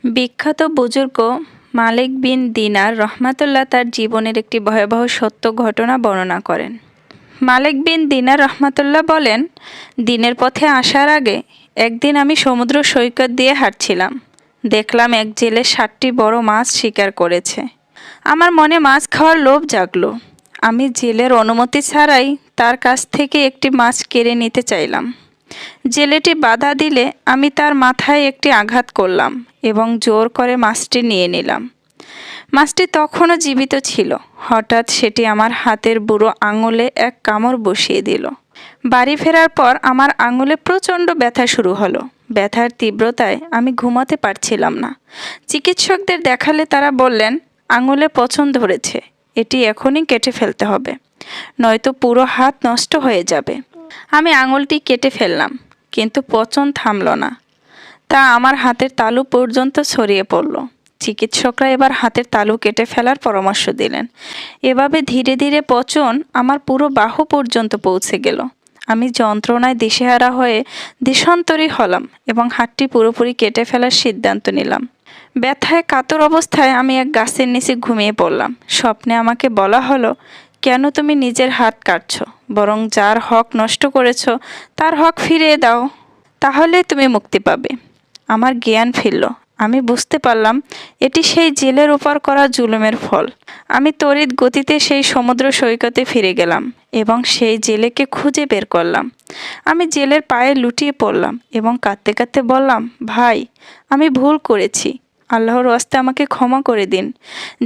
বিখ্যাত বুজুর্গ মালিক বিন দিনার রহমাতুল্লাহ তার জীবনের একটি ভয়াবহ সত্য ঘটনা বর্ণনা করেন। মালিক বিন দিনার রহমাতুল্লাহ বলেন, দিনের পথে আসার আগে একদিন আমি সমুদ্র সৈকত দিয়ে হাঁটছিলাম। দেখলাম এক জেলে 7টি বড় মাছ শিকার করেছে। আমার মনে মাছ খাওয়ার লোভ জাগলো। আমি জেলের অনুমতি ছাড়াই তার কাছ থেকে একটি মাছ কেড়ে নিতে চাইলাম। জেলেটি বাধা দিলে আমি তার মাথায় একটি আঘাত করলাম এবং জোর করে মাছটি নিয়ে নিলাম। মাছটি তখনও জীবিত ছিল। হঠাৎ সেটি আমার হাতের বুড়ো আঙুলে এক কামড় বসিয়ে দিল। বাড়ি ফেরার পর আমার আঙুলে প্রচণ্ড ব্যথা শুরু হলো। ব্যথার তীব্রতায় আমি ঘুমাতে পারছিলাম না। চিকিৎসকদের দেখালে তারা বললেন, আঙুলে পচন ধরেছে, এটি এখনই কেটে ফেলতে হবে, নয়তো পুরো হাত নষ্ট হয়ে যাবে। আমি আঙুলটি কেটে ফেললাম, কিন্তু পচন থামল না। তা আমার হাতের তালু পর্যন্ত ছড়িয়ে পড়ল। চিকিৎসকরা এবার হাতের তালু কেটে ফেলার পরামর্শ দিলেন। এভাবে ধীরে ধীরে পচন আমার পুরো বাহু পর্যন্ত পৌঁছে গেল। আমি যন্ত্রণায় দিশেহারা হয়ে দেশান্তরী হলাম এবং হাতটি পুরোপুরি কেটে ফেলার সিদ্ধান্ত নিলাম। ব্যথায় কাতর অবস্থায় আমি এক গাছের নিচে ঘুমিয়ে পড়লাম। স্বপ্নে আমাকে বলা হলো, কেন তুমি নিজের হাত কাটছো? বরং যার হক নষ্ট করেছো তার হক ফিরিয়ে দাও, তাহলে তুমি মুক্তি পাবে। আমার জ্ঞান ফিরল। আমি বুঝতে পারলাম এটি সেই জেলের উপর করা জুলুমের ফল। আমি তড়িৎ গতিতে সেই সমুদ্র সৈকতে ফিরে গেলাম এবং সেই জেলেকে খুঁজে বের করলাম। আমি জেলের পায়ে লুটিয়ে পড়লাম এবং কাঁদতে কাঁদতে বললাম, ভাই, আমি ভুল করেছি, আল্লাহর ওয়াস্তে আমাকে ক্ষমা করে দিন।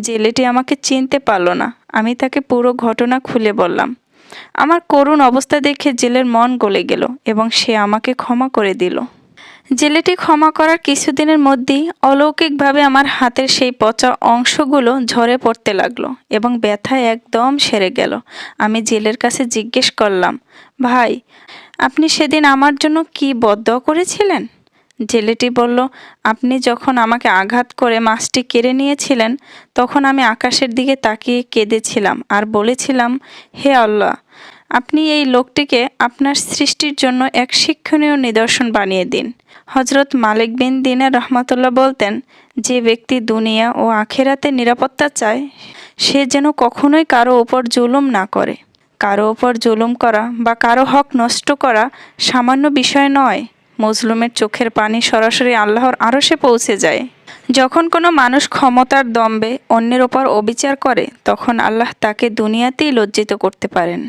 জেলেটি আমাকে চিনতে পারল না। আমি তাকে পুরো ঘটনা খুলে বললাম। আমার করুণ অবস্থা দেখে জেলের মন গলে গেল এবং সে আমাকে ক্ষমা করে দিল। জেলেটি ক্ষমা করার কিছুদিনের মধ্যেই অলৌকিকভাবে আমার হাতের সেই পচা অংশগুলো ঝরে পড়তে লাগলো এবং ব্যথা একদম সেরে গেল। আমি জেলের কাছে জিজ্ঞেস করলাম, ভাই, আপনি সেদিন আমার জন্য কি বদদোয়া করেছিলেন? জেলেটি বলল, আপনি যখন আমাকে আঘাত করে মাছটি কেড়ে নিয়েছিলেন, তখন আমি আকাশের দিকে তাকিয়ে কেঁদেছিলাম আর বলেছিলাম, হে আল্লাহ, আপনি এই লোকটিকে আপনার সৃষ্টির জন্য এক শিক্ষণীয় নিদর্শন বানিয়ে দিন। হজরত মালিক বিন দিনার রহমাতুল্লাহ বলতেন, যে ব্যক্তি দুনিয়া ও আখিরাতে নিরাপত্তা চায়, সে যেন কখনোই কারো ওপর জুলুম না করে। কারো ওপর জুলুম করা বা কারো হক নষ্ট করা সামান্য বিষয় নয়। মজলুমের চোখের পানি সরাসরি আল্লাহর আরশে পৌঁছে যায়। যখন কোনো মানুষ ক্ষমতার দম্ভে অন্যের ওপর অবিচার করে, তখন আল্লাহ তাকে দুনিয়াতেই লজ্জিত করতে পারেন।